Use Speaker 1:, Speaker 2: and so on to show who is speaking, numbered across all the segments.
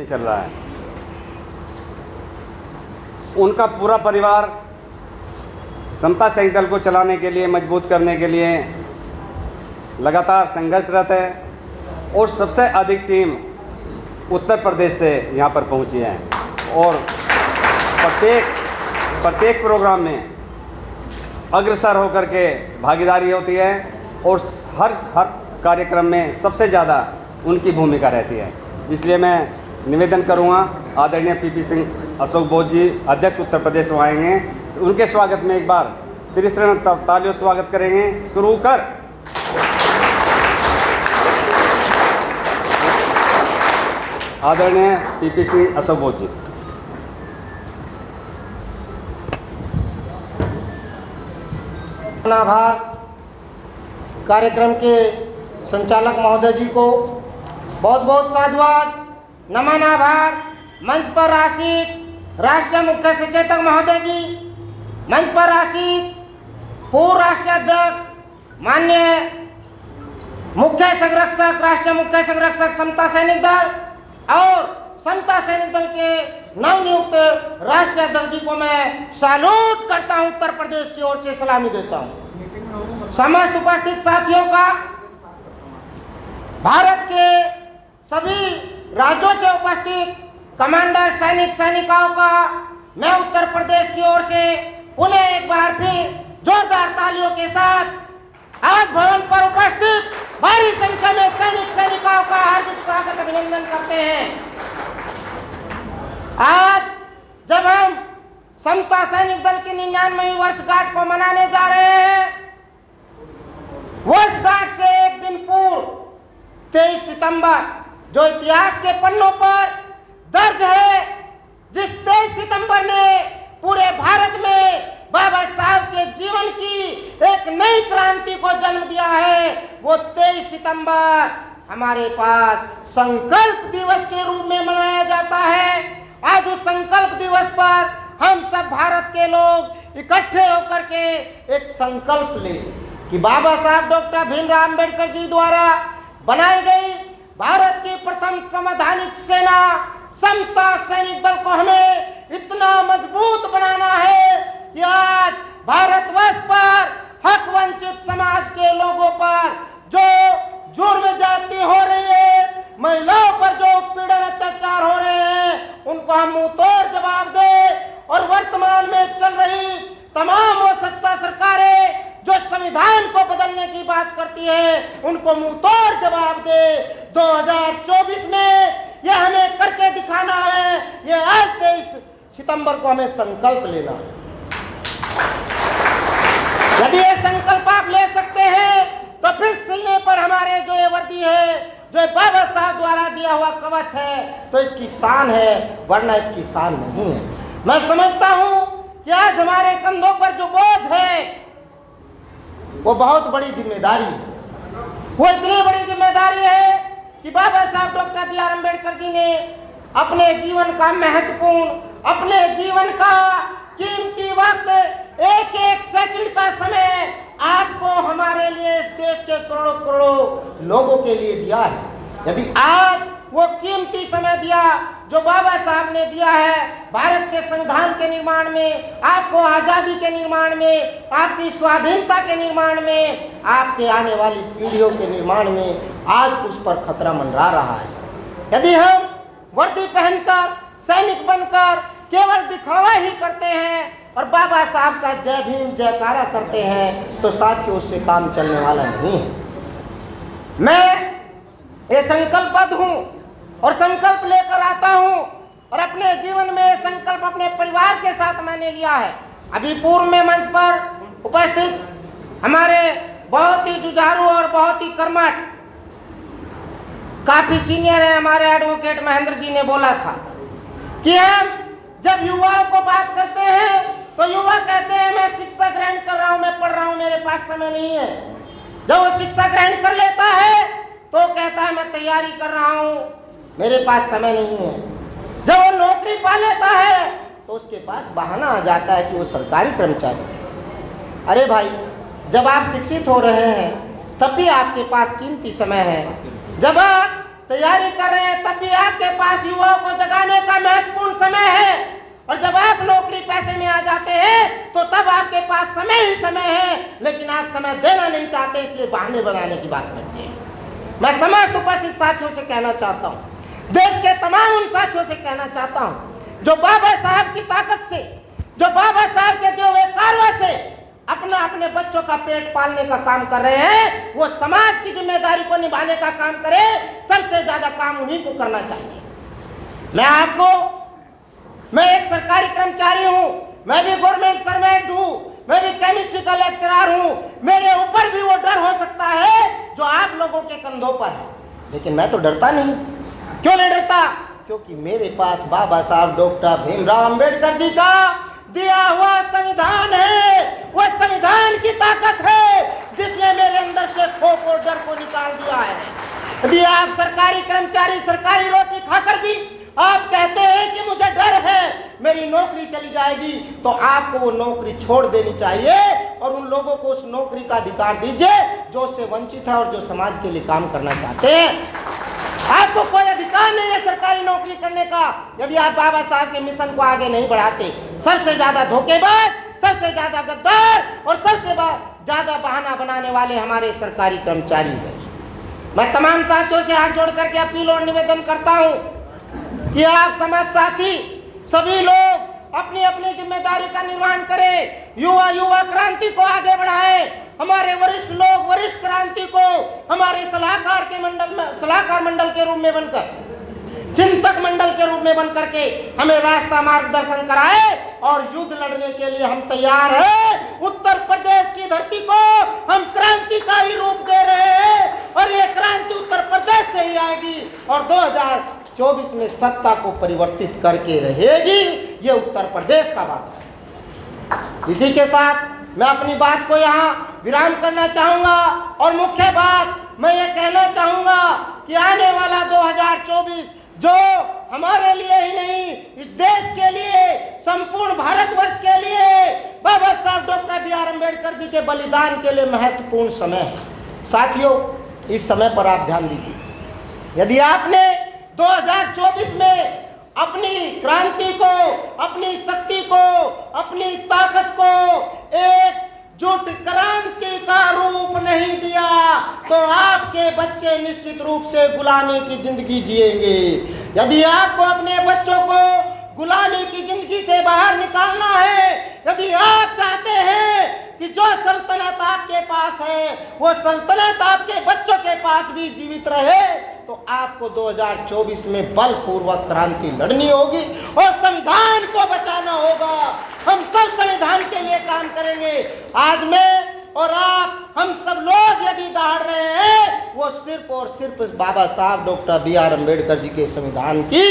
Speaker 1: चल रहा है। उनका पूरा परिवार समता सैनिक दल को चलाने के लिए, मजबूत करने के लिए लगातार संघर्षरत है और सबसे अधिक टीम उत्तर प्रदेश से यहाँ पर पहुँची है और प्रत्येक प्रोग्राम में अग्रसर होकर के भागीदारी होती है और हर कार्यक्रम में सबसे ज़्यादा उनकी भूमिका रहती है। इसलिए मैं निवेदन करूँगा, आदरणीय पीपी सिंह अशोक बोस जी अध्यक्ष उत्तर प्रदेश वो आएंगे, उनके स्वागत में एक बार त्रिस्तरीय तालियों स्वागत करेंगे। शुरू कर आदरणीय पीपी सिंह अशोक बोस जी।
Speaker 2: आभार कार्यक्रम के संचालक महोदय जी को बहुत बहुत साधुवाद, नमन, आभार। मंच पर आसीन राष्ट्रीय मुख्य सचेतक महोदय जी, मंच पर आसीन पूर्व राष्ट्रीय अध्यक्ष माननीय मुख्य संरक्षक, राष्ट्रीय मुख्य संरक्षक समता सैनिक दल और समता सैनिक दल के नवनियुक्त राष्ट्रीय अध्यक्ष जी को मैं सैल्यूट करता हूं, उत्तर प्रदेश की ओर से सलामी देता हूं। समस्त उपस्थित साथियों का, भारत के सभी राज्यों से उपस्थित कमांडर सैनिक सैनिकाओं का मैं उत्तर प्रदेश की ओर से उन्हें एक बार फिर जोरदार तालियों के साथ आज भवन पर उपस्थित भारी संख्या में सैनिक सैनिकाओं का हार्दिक स्वागत, अभिनंदन करते हैं। आज जब हम समता सैनिक दल की 99वीं वर्षगांठ को मनाने जा रहे हैं, वर्षगांठ से एक दिन पूर्व 23 सितंबर जो इतिहास के पन्नों पर दर्ज है, जिस 23 सितंबर ने पूरे भारत में बाबा साहब के जीवन की एक नई क्रांति को जन्म दिया है, वो 23 सितंबर हमारे पास संकल्प दिवस के रूप में मनाया जाता है। आज उस संकल्प दिवस पर हम सब भारत के लोग इकट्ठे होकर के एक संकल्प ले कि बाबा साहब डॉक्टर भीमराव अंबेडकर जी द्वारा बनाई गई भारत की प्रथम संवैधानिक सेना समता सैनिक दल को हमें इतना मजबूत बनाना है कि आज भारतवर्ष पर हक वंचित समाज के लोगों पर जो जुर्म ज्यादती हो रही है, महिलाओं पर जो उत्पीड़न अत्याचार हो रहे हैं, उनको हम मुंहतोड़ जवाब दें और वर्तमान में चल रही तमाम वो सत्ता सरकारें जो संविधान को बदलने की बात करती है, उनको मुंहतोड़ जवाब दे। 2024 में ये हमें करके दिखाना है। ये आज 23 सितंबर को हमें संकल्प लेना है। यदि ये संकल्प आप ले सकते हैं तो फिर सीने पर हमारे जो ये वर्दी है, जो बाबा साहब द्वारा दिया हुआ कवच है, तो इसकी शान है, वरना इसकी शान नहीं है। मैं समझता हूं कि आज हमारे कंधों पर जो बोझ है वो बहुत बड़ी जिम्मेदारी है। वो इतनी बड़ी जिम्मेदारी है कि बाबा साहब doctor B are Ambedkar ji ने अपने जीवन का महत्वपूर्ण, अपने जीवन का कीमती वक्त, एक एक सेकंड का समय आपको, हमारे लिए, इस देश के करोड़ों करोड़ों लोगों के लिए दिया है। यदि आज वो कीमती समय दिया जो बाबा साहब ने दिया है भारत के संविधान के निर्माण में, आपको आजादी के निर्माण में, आपकी स्वाधीनता के निर्माण में, आपके आने वाली पीढ़ियों के निर्माण में, आज उस पर खतरा मंडरा रहा है। यदि हम वर्दी पहनकर, सैनिक बनकर केवल दिखावा ही करते हैं और बाबा साहब का जय भीम जयकारा करते हैं, तो साथियों उससे काम चलने वाला नहीं है। मैं ये संकल्पबद्ध हूँ और संकल्प लेकर आता हूँ और अपने जीवन में संकल्प अपने परिवार के साथ मैंने लिया है। अभी पूर्व में मंच पर उपस्थित हमारे बहुत ही जुझारू और बहुत ही कर्मठ, काफी सीनियर है हमारे एडवोकेट महेंद्र जी ने बोला था कि हम जब युवाओं को बात करते हैं तो युवा कहते हैं मैं शिक्षा ग्रहण कर रहा हूँ, मैं पढ़ रहा हूँ, मेरे पास समय नहीं है। जब वो शिक्षा ग्रहण कर लेता है तो कहता है मैं तैयारी कर रहा हूँ, मेरे पास समय नहीं है। जब वो नौकरी पा लेता है तो उसके पास बहाना आ जाता है कि वो सरकारी कर्मचारी है। अरे भाई, जब आप शिक्षित हो रहे हैं तब भी आपके पास कीमती समय है। जब आप तैयारी कर रहे हैं, तब भी आपके पास युवाओं को जगाने का महत्वपूर्ण समय है। और जब आप नौकरी पैसे में आ जाते हैं तो तब आपके पास समय ही समय है, लेकिन आप समय देना नहीं चाहते, इसलिए बहाने बनाने की बात करते हैं। मैं समस्त उपस्थित साथियों से कहना चाहता हूँ, देश के तमाम उन साथियों से कहना चाहता हूँ जो बाबा साहब की ताकत से, जो बाबा साहब के जो वे कारवा से अपने बच्चों का पेट पालने का काम कर रहे हैं, वो समाज की जिम्मेदारी को निभाने का काम करे। सबसे ज्यादा काम उन्हीं को करना चाहिए। मैं एक सरकारी कर्मचारी हूँ, मैं भी गवर्नमेंट सर्वेंट हूँ, मैं भी केमिस्ट्री का लेक्चरर हूँ। मेरे ऊपर भी वो डर हो सकता है जो आप लोगों के कंधों पर है, लेकिन मैं तो डरता नहीं। क्यों नहीं डरता? क्योंकि मेरे पास बाबा साहब डॉक्टर भीमराव अंबेडकर जी का दिया हुआ संविधान है। वह संविधान की ताकत है जिसने मेरे अंदर से खौफ और डर को निकाल दिया है। यदि आप सरकारी कर्मचारी सरकारी रोटी खाकर भी आप कहते हैं कि मुझे डर है, मेरी नौकरी चली जाएगी, तो आपको वो नौकरी छोड़ देनी चाहिए और उन लोगों को उस नौकरी का अधिकार दीजिए जो उससे वंचित है और जो समाज के लिए काम करना चाहते हैं। आपको कोई अधिकार नहीं है सरकारी नौकरी करने का यदि आप बाबा साहब के मिशन को आगे नहीं बढ़ाते। सबसे ज्यादा धोखेबाज, सबसे ज्यादा गद्दार और सबसे ज्यादा बहाना बनाने वाले हमारे सरकारी कर्मचारी हैं। मैं तमाम साथियों से हाथ जोड़ करके अपील और निवेदन करता हूं कि आप समाज साथी सभी लोग अपनी अपनी जिम्मेदारी का निर्वहन करें। युवा क्रांति को आगे बढ़ाएं। हमारे वरिष्ठ लोग वरिष्ठ क्रांति को हमारे सलाहकार मंडल के रूप में बनकर, चिंतक मंडल के रूप में बनकर के हमें रास्ता मार्गदर्शन कराए और युद्ध लड़ने के लिए हम तैयार हैं। उत्तर प्रदेश की धरती को हम क्रांति का ही रूप दे रहे हैं और ये क्रांति उत्तर प्रदेश से ही आएगी और 2024 में सत्ता को परिवर्तित करके रहेगी। ये उत्तर प्रदेश का बात है। इसी के साथ मैं अपनी बात को यहाँ विराम करना चाहूँगा और मुख्य बात मैं ये कहना चाहूँगा कि आने वाला 2024 जो हमारे लिए ही नहीं, इस देश के लिए, संपूर्ण भारतवर्ष के लिए बाबा साहब doctor B are Ambedkar ji के बलिदान के लिए महत्वपूर्ण समय है। साथियों, इस समय पर आप ध्यान दीजिए। यदि आपने 2024 में अपनी क्रांति को, अपनी शक्ति को, अपनी ताकत को एकजुट क्रांति का रूप नहीं दिया तो आपके बच्चे निश्चित रूप से गुलामी की जिंदगी जिएंगे। यदि आपको अपने बच्चों को गुलामी की जिंदगी से बाहर निकालना है, यदि आप चाहते हैं कि जो सल्तनत आपके पास है वो सल्तनत आपके बच्चों के पास भी जीवित रहे, तो आपको 2024 में बलपूर्वक क्रांति लड़नी होगी और संविधान को बचाना होगा। हम सब संविधान के लिए काम करेंगे। आज मैं और आप, हम सब लोग यदि दहाड़ रहे हैं वो सिर्फ और सिर्फ बाबा साहब doctor B are Ambedkar ji के संविधान की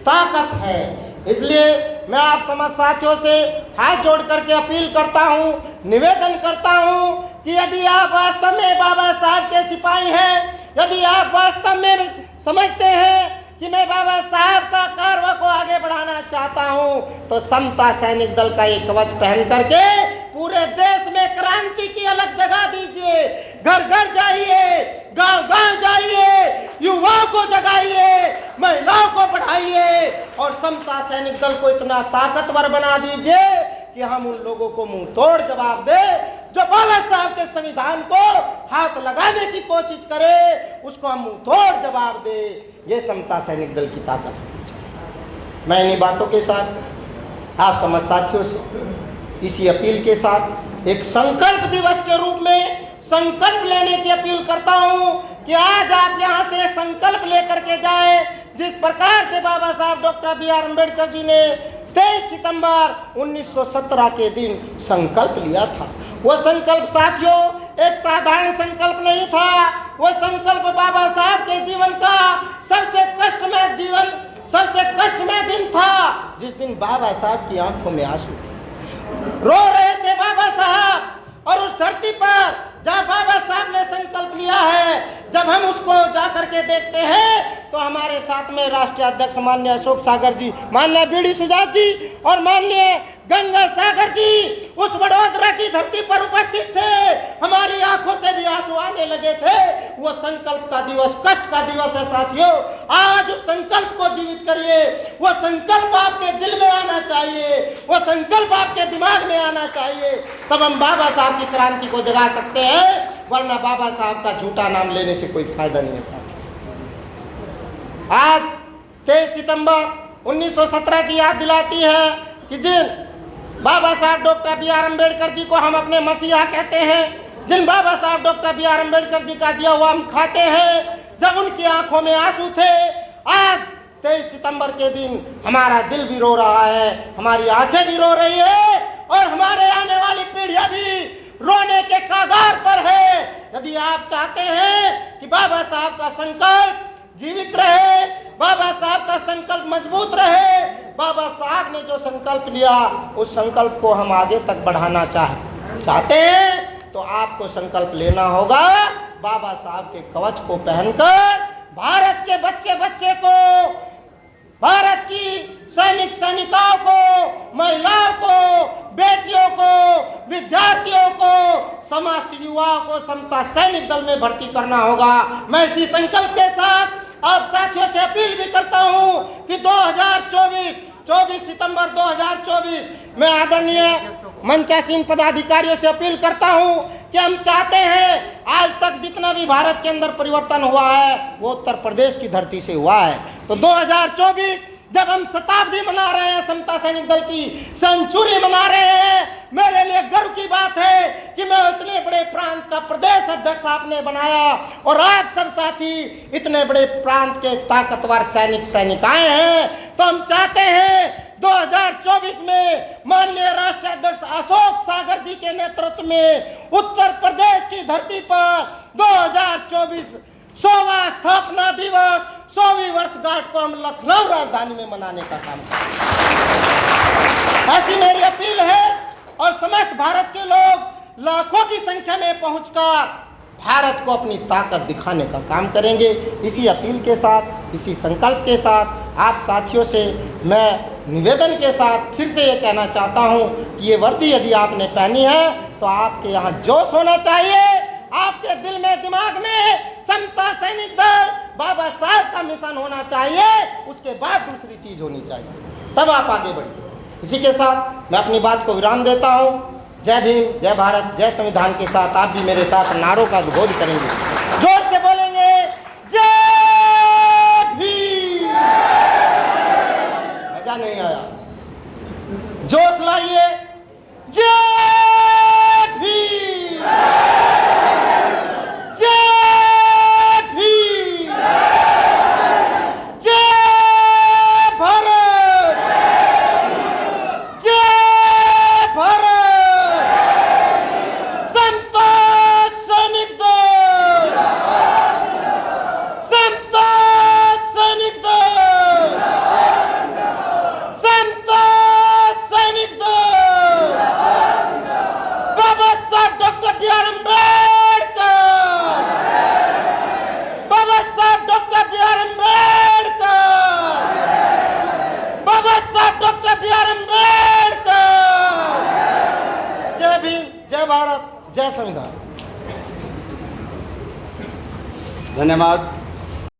Speaker 2: ताकत है। इसलिए मैं आप समाज साथियों से हाथ जोड़ करके अपील करता हूँ, निवेदन करता हूँ कि यदि आप वास्तव में बाबा साहब के सिपाही हैं, यदि आप वास्तव में समझते हैं कि मैं बाबा साहब का कारवा को आगे बढ़ाना चाहता हूं, तो समता सैनिक दल का एक कवच पहन करके पूरे देश में क्रांति की अलग जगा दीजिए। घर घर जाइए, गांव गांव जाइए, युवाओं को जगाइए, महिलाओं को बढ़ाइए और समता सैनिक दल को इतना ताकतवर बना दीजिए कि हम उन लोगों को मुंह तोड़ जवाब दे जो बाबा साहब के संविधान को हाथ लगाने की कोशिश करे, उसको हम मुंह तोड़ जवाब दे। ये समता सैनिक दल की ताकत है। मैं इन्हीं बातों के साथ आप समाज साथियों से इसी अपील के साथ एक संकल्प दिवस के रूप में संकल्प लेने की अपील करता हूं कि आज आप यहां से संकल्प लेकर के जाए। जिस प्रकार से बाबा साहब doctor B are Ambedkar ji ने 23 सितंबर 1917 के दिन संकल्प लिया था, वो संकल्प साथियों एक साधारण संकल्प नहीं था। वो संकल्प बाबा साहब के जीवन का सबसे कष्टमय दिन था, जिस दिन बाबा साहब की आंखों में आंसू थे, रो रहे थे बाबा साहब। और उस धरती पर जहाँ बाबा साहब ने संकल्प लिया है, जब हम उसको जा करके देखते हैं तो हमारे साथ में राष्ट्रीय अध्यक्ष माननीय अशोक सागर जी, माननीय बीडी सुजात जी और माननीय गंगा सागर जी उस वडोदरा की धरती पर उपस्थित थे, हमारी आंखों से भी आंसू आने लगे थे। वो संकल्प का दिवस, कष्ट का दिवस है साथियों। आज उस संकल्प को जीवित करिए। वो संकल्प आपके दिल में आना चाहिए, वो संकल्प आपके दिमाग में आना चाहिए, तब हम बाबा साहब की क्रांति को जगा सकते हैं, वरना बाबा साहब का झूठा नाम लेने से कोई फायदा नहीं है साथियों। आज 23 सितंबर 1917 की याद दिलाती है कि जिन बाबा साहब doctor B are Ambedkar ji को हम अपने मसीहा कहते हैं, जिन बाबा साहब doctor B are Ambedkar ji का दिया हुआ हम खाते हैं, जब उनकी आंखों में आंसू थे, आज 23 सितंबर के दिन हमारा दिल भी रो रहा है, हमारी आंखें भी रो रही है और हमारे आने वाली पीढ़ियां भी रोने के कागार पर है। यदि आप चाहते हैं कि बाबा साहब का संकल्प जीवित रहे, बाबा साहब का संकल्प मजबूत रहे, बाबा साहब ने जो संकल्प लिया उस संकल्प को हम आगे तक बढ़ाना चाहते हैं, तो आपको संकल्प लेना होगा बाबा साहब के कवच को पहनकर भारत के बच्चे बच्चे को, भारत की सैनिक सैनिकाओं को, महिलाओं को, बेटियों को, विद्यार्थियों को, समस्त युवाओं को समता सैनिक दल में भर्ती करना होगा। मैं इसी संकल्प के साथ आप साथियों से अपील भी करता हूं कि 24 सितंबर 2024 में आदरणीय मंचासीन पदाधिकारियों से अपील करता हूं कि हम चाहते हैं, आज तक जितना भी भारत के अंदर परिवर्तन हुआ है वो उत्तर प्रदेश की धरती से हुआ है, तो 2024 जब हम शताब्दी मना रहे हैं, समता सैनिक दल की सेंचुरी मना रहे हैं, मेरे लिए गर्व की बात है कि मैं इतने बड़े प्रांत का प्रदेश अध्यक्ष आपने बनाया और आप सब साथी इतने बड़े प्रांत के ताकतवर सैनिक सैनिकाएं हैं। तो हम चाहते हैं 2024 में माननीय राष्ट्रीय अध्यक्ष अशोक सागर जी के नेतृत्व में उत्तर प्रदेश की धरती पर 2024 100वां स्थापना दिवस 100वीं वर्षगांठ को हम लखनऊ राजधानी में मनाने का काम करें। ऐसी मेरी अपील है और समस्त भारत के लोग लाखों की संख्या में पहुंचकर भारत को अपनी ताकत दिखाने का काम करेंगे। इसी अपील के साथ, इसी संकल्प के साथ आप साथियों से मैं निवेदन के साथ फिर से ये कहना चाहता हूँ कि ये वर्दी यदि आपने पहनी है तो आपके यहाँ जोश होना चाहिए, आपके दिल में दिमाग में समता सैनिक दल बाबा साहब का मिशन होना चाहिए, उसके बाद दूसरी चीज होनी चाहिए, तब आप आगे बढ़िए। इसी के साथ मैं अपनी बात को विराम देता हूँ। जय भीम, जय भारत, जय संविधान के साथ आप भी मेरे साथ नारों का उद्घोष करेंगे, जोर से बोलेंगे जय भीम। मजा नहीं आया? जोश लाइए, जय भीम, जय भीम, जय भारत, जय भारत, समता सैनिक दल, समता सैनिक दल, समता सैनिक दल, बाबा साहब डॉक्टर बी आर अम्बेडकर, बाबा साहब डॉक्टर बी आर अम्बेडकर, बाबा साहब डॉक्टर बी आर अम्बेडकर। जय भीम, जय भारत, जय संविधान।
Speaker 1: धन्यवाद।